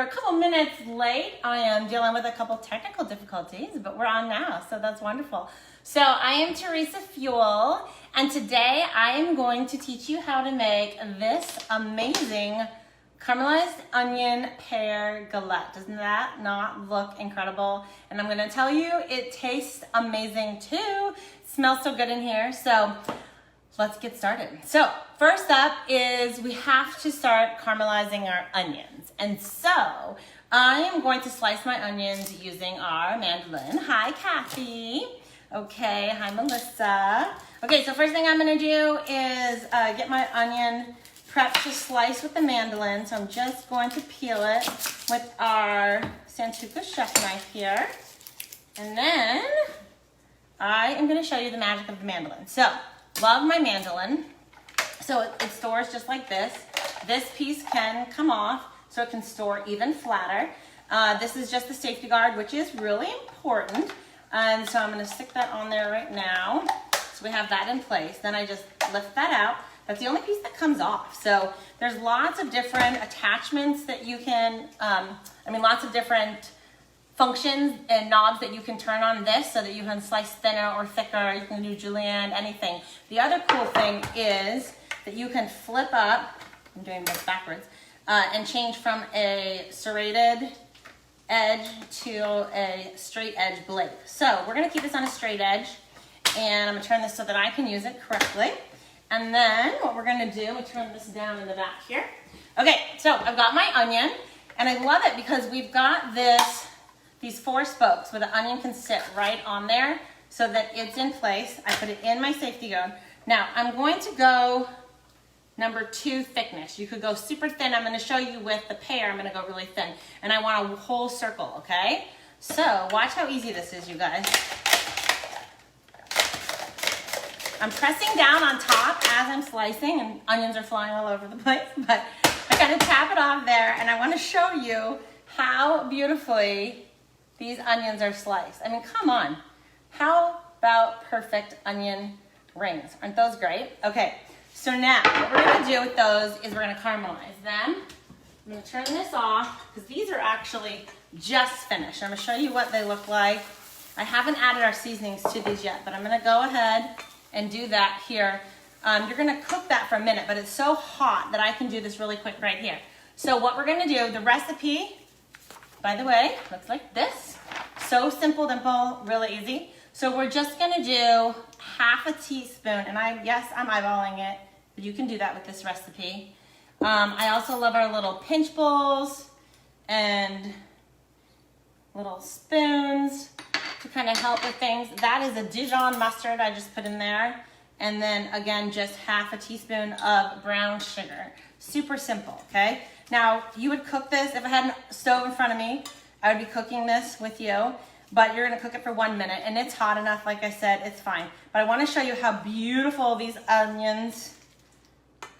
a couple minutes late. I am dealing with a couple technical difficulties, but we're on now, so that's wonderful. So I am Teresa Fuel, and today I am going to teach you how to make this amazing caramelized onion pear galette. Doesn't that not look incredible? And I'm gonna tell you, it tastes amazing too. It smells so good in here, so let's get started. So first up is we have to start caramelizing our onions. And so I am going to slice my onions using our mandolin. Hi, Kathy. Okay, hi, Melissa. Okay, so first thing I'm gonna do is get my onion prepped to slice with the mandolin. So I'm just going to peel it with our Santoka chef knife here. And then I am gonna show you the magic of the mandolin. So, love my mandolin. So it stores just like this. This piece can come off so it can store even flatter. This is just the safety guard, which is really important. And so I'm gonna stick that on there right now. So we have that in place. Then I just lift that out. That's the only piece that comes off. So there's lots of different attachments that you can, lots of different functions and knobs that you can turn on this so that you can slice thinner or thicker. You can do julienne, anything. The other cool thing is that you can flip up, I'm doing this backwards, and change from a serrated edge to a straight edge blade. So we're gonna keep this on a straight edge, and I'm gonna turn this so that I can use it correctly. And then what we're gonna do, we turn this down in the back here. Okay, so I've got my onion, and I love it because we've got these 4 spokes where the onion can sit right on there so that it's in place. I put it in my safety guard. Now, I'm going to go number 2 thickness. You could go super thin. I'm gonna show you with the pear, I'm gonna go really thin. And I want a whole circle, okay? So, watch how easy this is, you guys. I'm pressing down on top as I'm slicing, and onions are flying all over the place, but I gotta tap it off there, and I wanna show you how beautifully these onions are sliced. I mean, come on. How about perfect onion rings? Aren't those great? Okay, so now what we're gonna do with those is we're gonna caramelize them. I'm gonna turn this off because these are actually just finished. I'm gonna show you what they look like. I haven't added our seasonings to these yet, but I'm gonna go ahead and do that here. You're gonna cook that for a minute, but it's so hot that I can do this really quick right here. So what we're gonna do, the recipe, by the way, looks like this. So simple, dimple, really easy. So we're just gonna do half a teaspoon, and yes, I'm eyeballing it, but you can do that with this recipe. I also love our little pinch bowls and little spoons to kind of help with things. That is a Dijon mustard I just put in there. And then again, just half a teaspoon of brown sugar. Super simple, okay? Now, you would cook this, if I had a stove in front of me, I would be cooking this with you, but you're gonna cook it for 1 minute, and it's hot enough, like I said, it's fine. But I wanna show you how beautiful these onions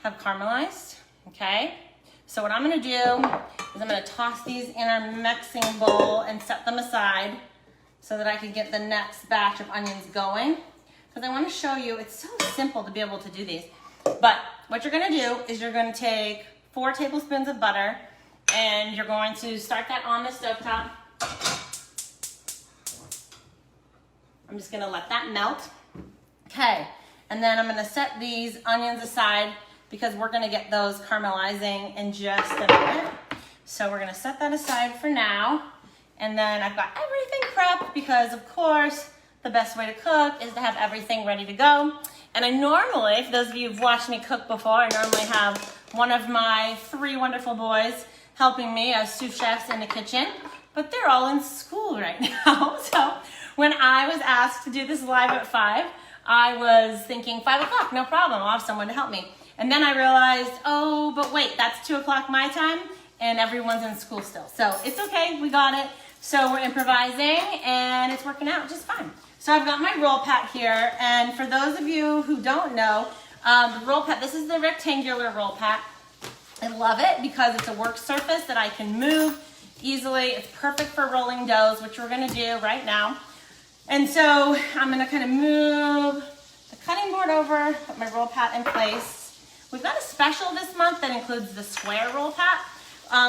have caramelized, okay? So what I'm gonna do is I'm gonna toss these in our mixing bowl and set them aside so that I can get the next batch of onions going. Because I wanna show you, it's so simple to be able to do these. But what you're gonna do is you're gonna take 4 tablespoons of butter, and you're going to start that on the stovetop. I'm just gonna let that melt. Okay, and then I'm gonna set these onions aside because we're gonna get those caramelizing in just a minute. So we're gonna set that aside for now. And then I've got everything prepped because, of course, the best way to cook is to have everything ready to go. And I normally, for those of you who've watched me cook before, I normally have one of my 3 wonderful boys helping me as sous chefs in the kitchen, but they're all in school right now. So when I was asked to do this live at 5, I was thinking 5 o'clock, no problem, I'll have someone to help me. And then I realized, oh, but wait, that's 2 o'clock my time, and everyone's in school still. So it's okay, we got it. So we're improvising, and it's working out just fine. So I've got my roll pat here, and for those of you who don't know, the roll pat, this is the rectangular roll pat. I love it because it's a work surface that I can move easily. It's perfect for rolling doughs, which we're gonna do right now. And so I'm gonna kind of move the cutting board over, put my roll pat in place. We've got a special this month that includes the square roll pat.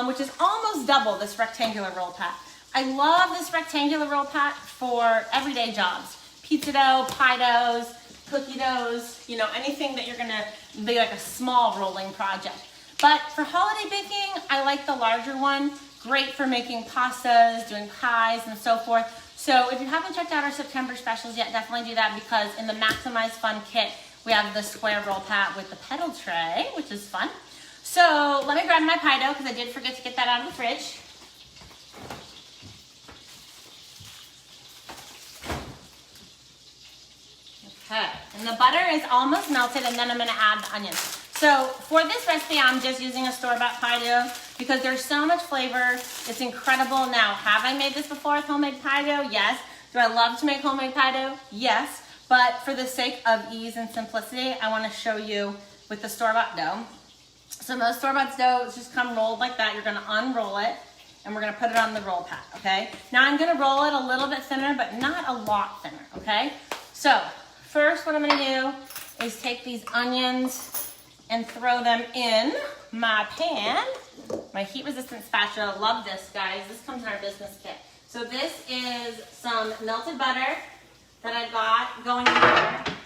which is almost double this rectangular roll pat. I love this rectangular roll pat for everyday jobs. Pizza dough, pie doughs, cookie doughs, you know, anything that you're gonna be like a small rolling project. But for holiday baking, I like the larger one. Great for making pastas, doing pies, and so forth. So if you haven't checked out our September specials yet, definitely do that, because in the Maximize Fun kit, we have the square roll pat with the pedal tray, which is fun. So let me grab my pie dough, because I did forget to get that out of the fridge. Okay, and the butter is almost melted, and then I'm gonna add the onions. So for this recipe, I'm just using a store-bought pie dough because there's so much flavor. It's incredible. Now, have I made this before with homemade pie dough? Yes. Do I love to make homemade pie dough? Yes. But for the sake of ease and simplicity, I want to show you with the store-bought dough. So most store-bought dough is just come rolled like that. You're going to unroll it, and we're going to put it on the roll pat, okay? Now I'm going to roll it a little bit thinner, but not a lot thinner, okay? So first what I'm going to do is take these onions and throw them in my pan. My heat-resistant spatula. Love this, guys. This comes in our business kit. So this is some melted butter that I got going in here.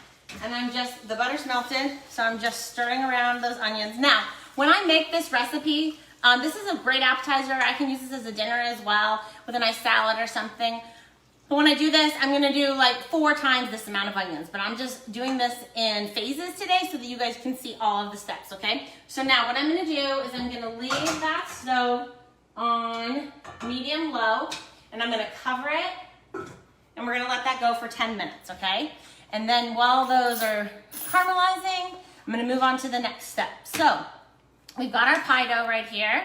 And the butter's melted, so I'm just stirring around those onions. Now, when I make this recipe, this is a great appetizer. I can use this as a dinner as well with a nice salad or something. But when I do this, I'm gonna do like 4 times this amount of onions, but I'm just doing this in phases today so that you guys can see all of the steps, okay? So now what I'm gonna do is I'm gonna leave that stove on medium-low, and I'm gonna cover it, and we're gonna let that go for 10 minutes, okay? And then while those are caramelizing, I'm gonna move on to the next step. So we've got our pie dough right here.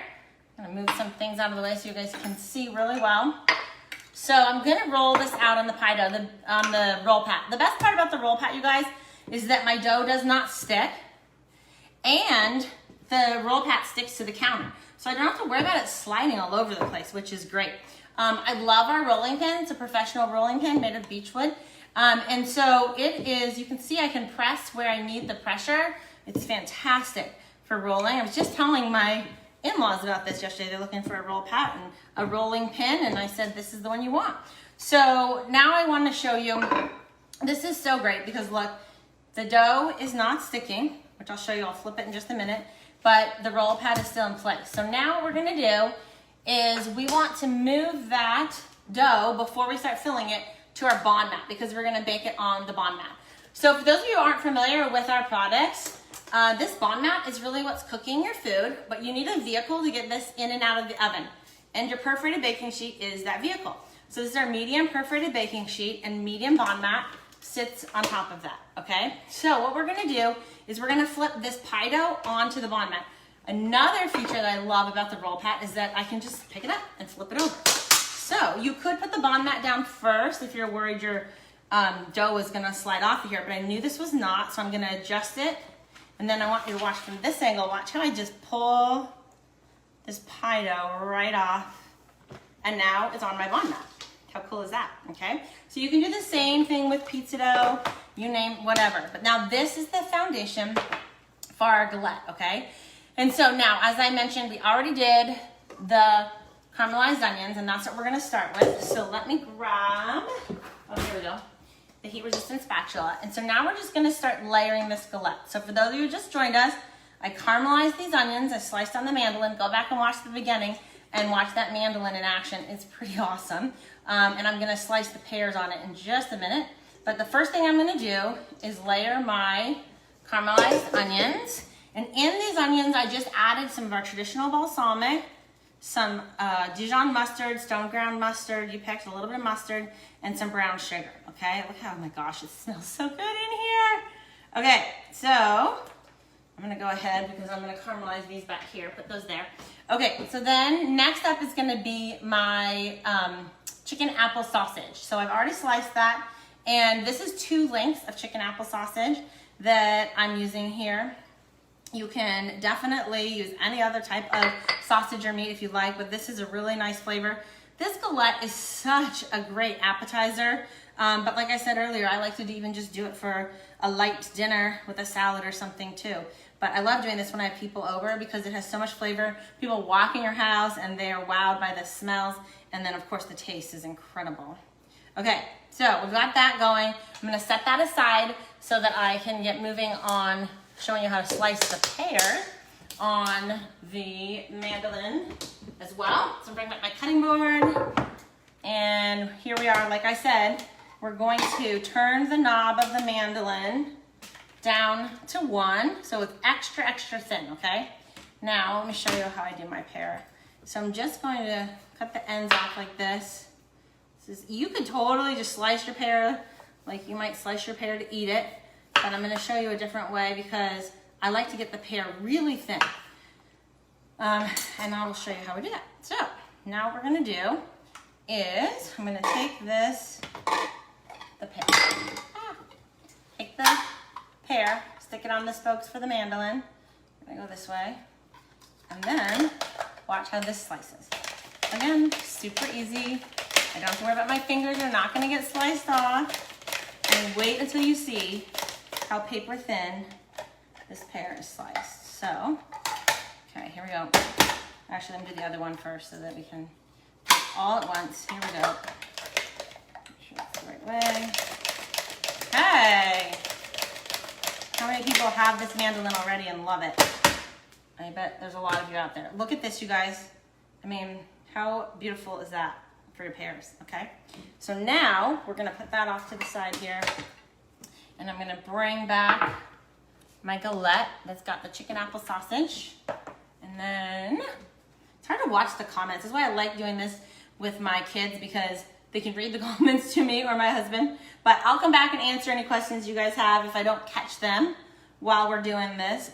I'm gonna move some things out of the way so you guys can see really well. So I'm gonna roll this out on the pie dough, on the roll pat. The best part about the roll pat, you guys, is that my dough does not stick, and the roll pat sticks to the counter. So I don't have to worry about it sliding all over the place, which is great. I love our rolling pin. It's a professional rolling pin made of beechwood. And so it is, you can see I can press where I need the pressure. It's fantastic for rolling. I was just telling my in-laws about this yesterday. They're looking for a roll pat and a rolling pin, and I said, this is the one you want. So now I want to show you, this is so great because look, the dough is not sticking, which I'll show you. I'll flip it in just a minute, but the roll pat is still in place. So now what we're going to do is we want to move that dough before we start filling it to our bond mat, because we're going to bake it on the bond mat. So for those of you who aren't familiar with our products, this bond mat is really what's cooking your food, but you need a vehicle to get this in and out of the oven. And your perforated baking sheet is that vehicle. So this is our medium perforated baking sheet, and medium bond mat sits on top of that, okay? So what we're gonna do is we're gonna flip this pie dough onto the bond mat. Another feature that I love about the roll pat is that I can just pick it up and flip it over. So you could put the bond mat down first if you're worried your dough is gonna slide off of here, but I knew this was not, so I'm gonna adjust it. And then I want you to watch from this angle. Watch how I just pull this pie dough right off, and now it's on my bond mat. How cool is that, okay? So you can do the same thing with pizza dough, you name whatever. But now this is the foundation for our galette, okay? And so now, as I mentioned, we already did the caramelized onions, and that's what we're gonna start with. So let me grab, oh, here we go, the heat-resistant spatula. And so now we're just gonna start layering this galette. So for those of you who just joined us, I caramelized these onions, I sliced on the mandolin. Go back and watch the beginning and watch that mandolin in action. It's pretty awesome. And I'm gonna slice the pears on it in just a minute. But the first thing I'm gonna do is layer my caramelized onions. And in these onions, I just added some of our traditional balsamic, some Dijon mustard, stone ground mustard, you picked a little bit of mustard, and some brown sugar, okay? Look how, oh my gosh, it smells so good in here. Okay, so I'm gonna go ahead because I'm gonna caramelize these back here, put those there. Okay, so then next up is gonna be my chicken apple sausage. So I've already sliced that, and this is 2 lengths of chicken apple sausage that I'm using here. You can definitely use any other type of sausage or meat if you like, but this is a really nice flavor. This galette is such a great appetizer, but like I said earlier, I like to even just do it for a light dinner with a salad or something too. But I love doing this when I have people over because it has so much flavor. People walk in your house and they are wowed by the smells. And then of course the taste is incredible. Okay, so we've got that going. I'm gonna set that aside so that I can get moving on showing you how to slice the pear on the mandolin as well. So bring back my cutting board. And here we are, like I said, we're going to turn the knob of the mandolin down to 1, so it's extra, extra thin, okay? Now, let me show you how I do my pear. So I'm just going to cut the ends off like this. You could totally just slice your pear, like you might slice your pear to eat it, but I'm gonna show you a different way because I like to get the pear really thin. And I'll show you how we do that. So, now what we're gonna do is, I'm gonna take this, the pear. Take the pear, stick it on the spokes for the mandolin. I'm gonna go this way. And then, watch how this slices. Again, super easy. I don't have to worry about my fingers, they're not gonna get sliced off. And wait until you see how paper thin this pear is sliced. So, okay, here we go. Actually, let me do the other one first so that we can do it all at once. Here we go. Make sure it's the right way. Hey! How many people have this mandolin already and love it? I bet there's a lot of you out there. Look at this, you guys. I mean, how beautiful is that for your pears, okay? So now, we're gonna put that off to the side here. And I'm gonna bring back my galette that's got the chicken apple sausage. And then, it's hard to watch the comments. That's why I like doing this with my kids because they can read the comments to me or my husband. But I'll come back and answer any questions you guys have if I don't catch them while we're doing this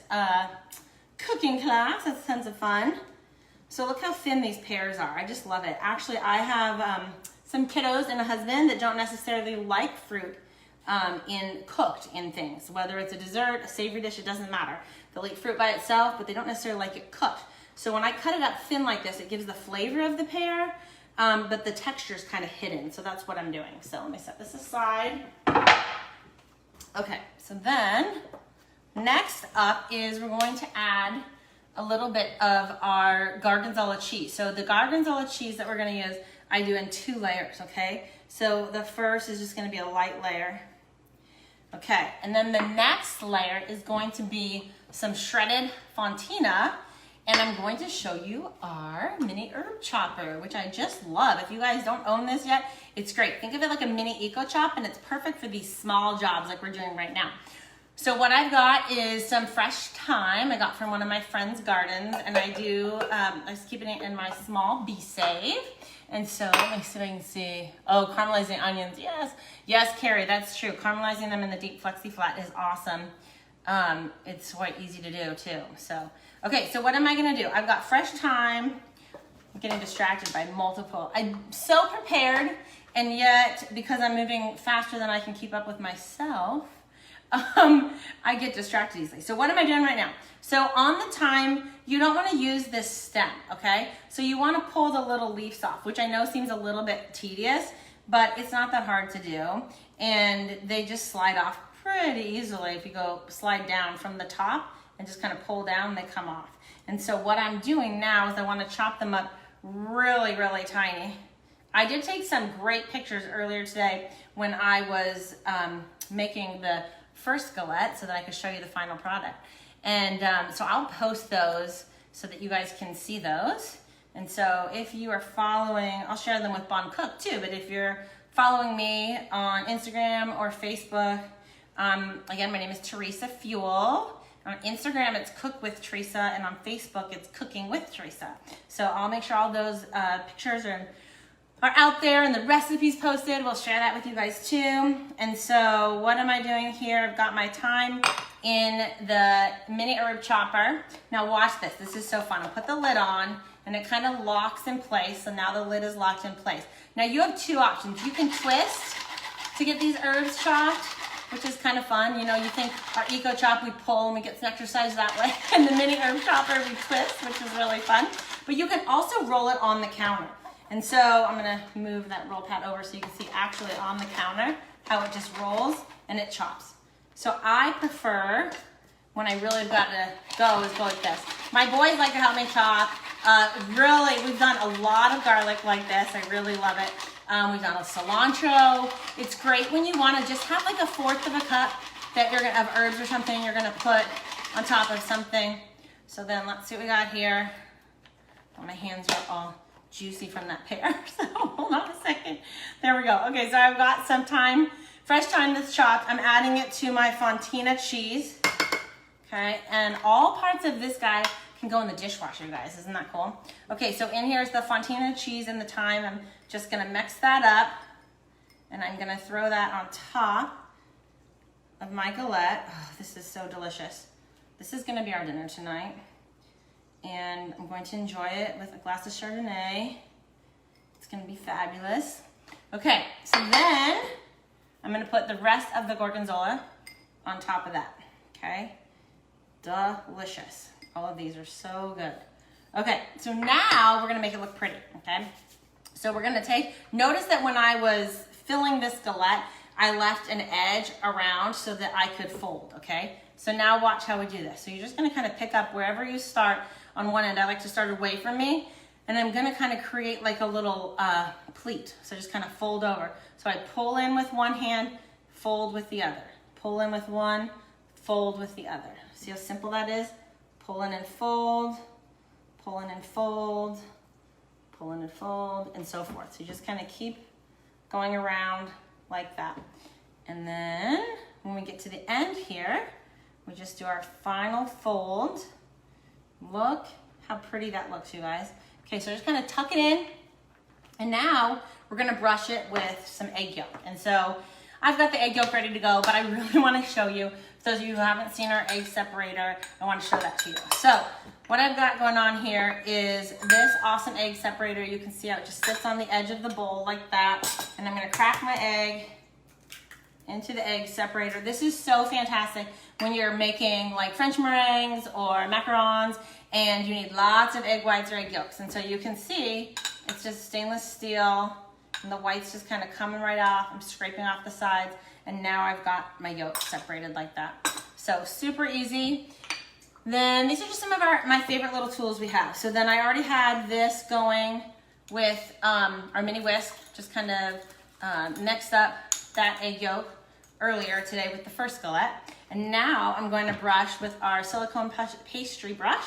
cooking class. That's tons of fun. So look how thin these pears are. I just love it. Actually, I have some kiddos and a husband that don't necessarily like fruit cooked in things. Whether it's a dessert, a savory dish, it doesn't matter. They'll eat fruit by itself, but they don't necessarily like it cooked. So when I cut it up thin like this, it gives the flavor of the pear, but the texture is kind of hidden. So that's what I'm doing. So let me set this aside. Okay, so then next up is we're going to add a little bit of our Gorgonzola cheese. So the Gorgonzola cheese that we're gonna use, I do in 2 layers, okay? So the first is just gonna be a light layer. Okay, and then the next layer is going to be some shredded fontina, and I'm going to show you our mini herb chopper, which I just love. If you guys don't own this yet, it's great. Think of it like a mini Eco Chop, and it's perfect for these small jobs like we're doing right now. So what I've got is some fresh thyme I got from one of my friend's gardens, and I was keeping it in my small bee save. And so let me see if I can see. Oh, caramelizing onions, yes. Yes, Carrie, that's true. Caramelizing them in the deep flexi flat is awesome. It's quite easy to do too. So, okay, so what am I gonna do? I've got fresh thyme. I'm getting distracted by multiple. I'm so prepared, and yet because I'm moving faster than I can keep up with myself, I get distracted easily. So what am I doing right now? So on the thyme, you don't want to use this stem, okay? So you want to pull the little leaves off, which I know seems a little bit tedious, but it's not that hard to do. And they just slide off pretty easily. If you go slide down from the top and just kind of pull down, they come off. And so what I'm doing now is I want to chop them up really, really tiny. I did take some great pictures earlier today when I was making the first galette so that I could show you the final product. And so I'll post those so that you guys can see those. And so if you are following, I'll share them with Bon Cook too, but if you're following me on Instagram or Facebook, again, my name is Teresa Fuel. On Instagram, it's Cook with Teresa, and on Facebook, it's Cooking with Teresa. So I'll make sure all those pictures are out there and the recipes posted. We'll share that with you guys too. And so what am I doing here? I've got my thyme in the mini herb chopper. Now watch this. This is so fun. I'll put the lid on and it kind of locks in place. So now the lid is locked in place. Now you have 2 options. You can twist to get these herbs chopped, which is kind of fun. You know, you think our Eco Chop, we pull and we get some exercise that way. And the mini herb chopper, we twist, which is really fun. But you can also roll it on the counter. And so I'm gonna move that roll pad over so you can see actually on the counter how it just rolls and it chops. So I prefer when I really got to go is go like this. My boys like to help me chop. Really, we've done a lot of garlic like this. I really love it. We've done a cilantro. It's great when you want to just have like a fourth of a cup that you're gonna have herbs or something you're gonna put on top of something. So then let's see what we got here. Oh, my hands are all juicy from that pear. So hold on a second. There we go. Okay, so I've got some thyme, fresh thyme that's chopped. I'm adding it to my fontina cheese. Okay, and all parts of this guy can go in the dishwasher, guys. Isn't that cool? Okay, so in here is the fontina cheese and the thyme. I'm just gonna mix that up, and I'm gonna throw that on top of my galette. Oh, this is so delicious. This is gonna be our dinner tonight, and I'm going to enjoy it with a glass of Chardonnay. It's gonna be fabulous. Okay, so then I'm gonna put the rest of the Gorgonzola on top of that, okay? Delicious. All of these are so good. Okay, so now we're gonna make it look pretty, okay? So we're gonna notice that when I was filling this galette, I left an edge around so that I could fold, okay? So now watch how we do this. So you're just gonna kind of pick up wherever you start on one end. I like to start away from me, and I'm gonna kind of create like a little pleat. So just kind of fold over. So I pull in with one hand, fold with the other. Pull in with one, fold with the other. See how simple that is? Pull in and fold, pull in and fold, pull in and fold, and so forth. So you just kind of keep going around like that. And then when we get to the end here, we just do our final fold. Look how pretty that looks, you guys. Okay, so just kind of tuck it in. And now we're gonna brush it with some egg yolk. And so I've got the egg yolk ready to go, but I really wanna show you, for those of you who haven't seen our egg separator, I wanna show that to you. So what I've got going on here is this awesome egg separator. You can see how it just sits on the edge of the bowl like that. And I'm gonna crack my egg into the egg separator. This is so fantastic when you're making like French meringues or macarons and you need lots of egg whites or egg yolks. And so you can see it's just stainless steel and the white's just kind of coming right off. I'm scraping off the sides, and now I've got my yolk separated like that. So super easy. Then these are just some of my favorite little tools we have. So then I already had this going with our mini whisk, just kind of mixed up that egg yolk earlier today with the first galette. And now I'm going to brush with our silicone pastry brush.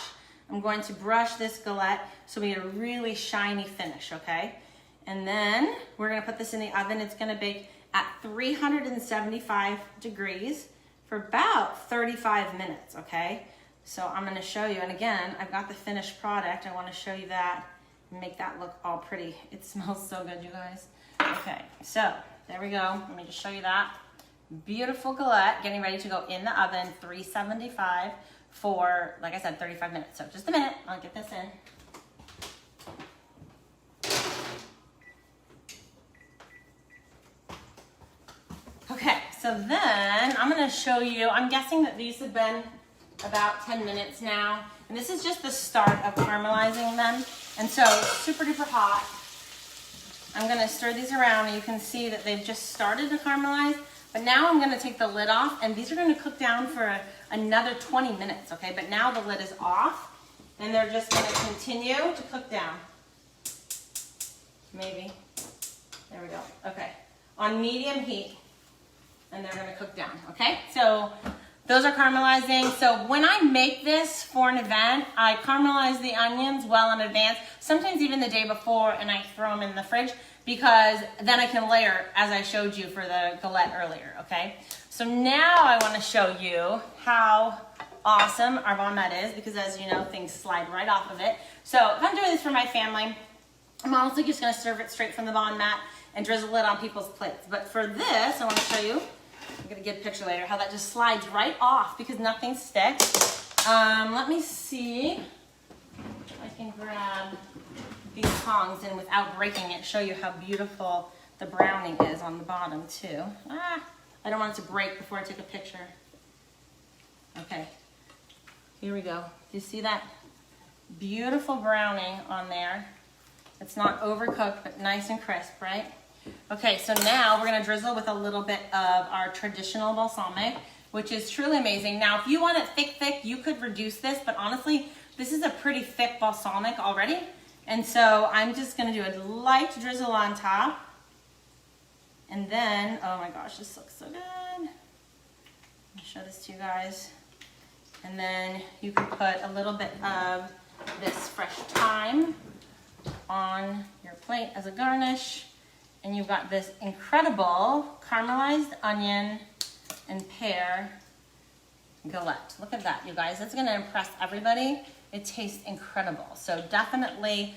I'm going to brush this galette so we get a really shiny finish, okay? And then we're gonna put this in the oven. It's gonna bake at 375 degrees for about 35 minutes, okay? So I'm gonna show you, and again, I've got the finished product. I wanna show you that and make that look all pretty. It smells so good, you guys. Okay, so there we go. Let me just show you that. Beautiful galette, getting ready to go in the oven, 375 for, like I said, 35 minutes. So just a minute, I'll get this in. Okay, so then I'm gonna show you, I'm guessing that these have been about 10 minutes now. And this is just the start of caramelizing them. And so super duper hot. I'm gonna stir these around and you can see that they've just started to caramelize. But now I'm gonna take the lid off, and these are gonna cook down for another 20 minutes, okay? But now the lid is off and they're just gonna continue to cook down. Maybe, there we go, okay. On medium heat, and they're gonna cook down, okay? So those are caramelizing. So when I make this for an event, I caramelize the onions well in advance, sometimes even the day before, and I throw them in the fridge because then I can layer as I showed you for the galette earlier, okay? So now I wanna show you how awesome our baguette is, because as you know, things slide right off of it. So if I'm doing this for my family, I'm honestly just gonna serve it straight from the bond mat and drizzle it on people's plates. But for this, I wanna show you, I'm gonna get a picture later, how that just slides right off because nothing sticks. Let me see if I can grab these tongs and without breaking it, show you how beautiful the browning is on the bottom too. I don't want it to break before I take a picture. Okay, here we go. Do you see that beautiful browning on there? It's not overcooked, but nice and crisp, right? Okay, so now we're gonna drizzle with a little bit of our traditional balsamic. which is truly amazing. Now, if you want it thick, you could reduce this, but honestly, this is a pretty thick balsamic already. And so I'm just gonna do a light drizzle on top. And then, oh my gosh, this looks so good. Let me show this to you guys. And then you can put a little bit of this fresh thyme on your plate as a garnish. And you've got this incredible caramelized onion and pear galette. Look at that, you guys. That's gonna impress everybody. It tastes incredible. So definitely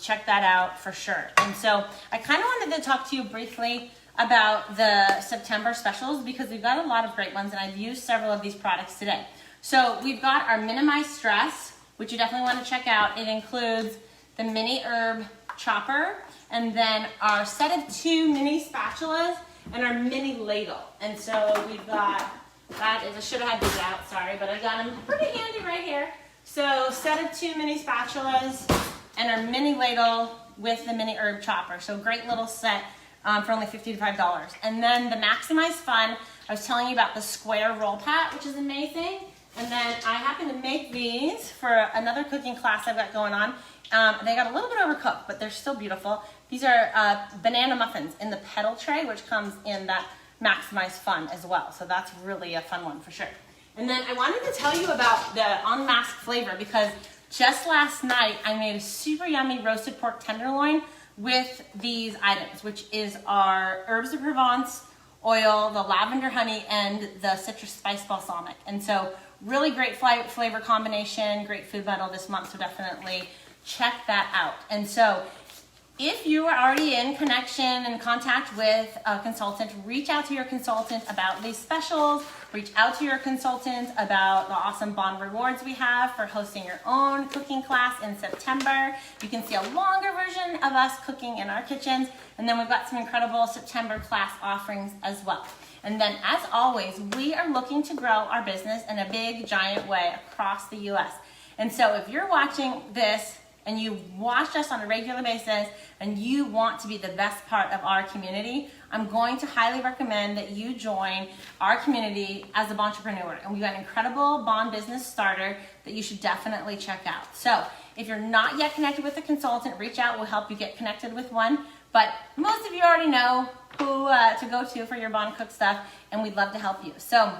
check that out for sure. And so I kind of wanted to talk to you briefly about the September specials because we've got a lot of great ones and I've used several of these products today. So we've got our Minimize Stress, which you definitely want to check out. It includes the mini herb chopper and then our set of 2 mini spatulas and our mini ladle. And so we've got, that is, I should have had these out, sorry, but I've got them pretty handy right here. So set of 2 mini spatulas and our mini ladle with the mini herb chopper. So great little set for only $55. And then the Maximize Fun, I was telling you about the square roll pat, which is amazing. And then I happen to make these for another cooking class I've got going on. They got a little bit overcooked, but they're still beautiful. These are banana muffins in the pedal tray, which comes in that Maximize Fun as well. So that's really a fun one for sure. And then I wanted to tell you about the unmasked flavor because just last night I made a super yummy roasted pork tenderloin with these items, which is our herbs de Provence oil, the lavender honey, and the citrus spice balsamic. And so really great flavor combination, great food bundle this month, so definitely check that out. And so if you are already in connection and contact with a consultant, reach out to your consultant about these specials, reach out to your consultant about the awesome bond rewards we have for hosting your own cooking class in September. You can see a longer version of us cooking in our kitchens, and then we've got some incredible September class offerings as well. And then as always, we are looking to grow our business in a big, giant way across the US. And so if you're watching this and you watch us on a regular basis and you want to be the best part of our community, I'm going to highly recommend that you join our community as a Bontrepreneur. And we've got an incredible Bond Business Starter that you should definitely check out. So if you're not yet connected with a consultant, reach out, we'll help you get connected with one. But most of you already know who to go to for your Bond Cook stuff, and we'd love to help you. So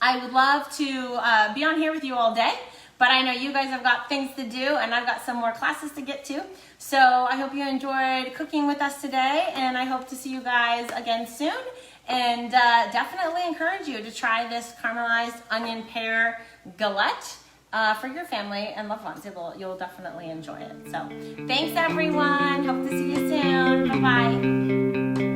I would love to be on here with you all day. But I know you guys have got things to do and I've got some more classes to get to. So I hope you enjoyed cooking with us today and I hope to see you guys again soon. And definitely encourage you to try this caramelized onion pear galette for your family and loved ones. You'll definitely enjoy it. So thanks everyone. Hope to see you soon. Bye-bye.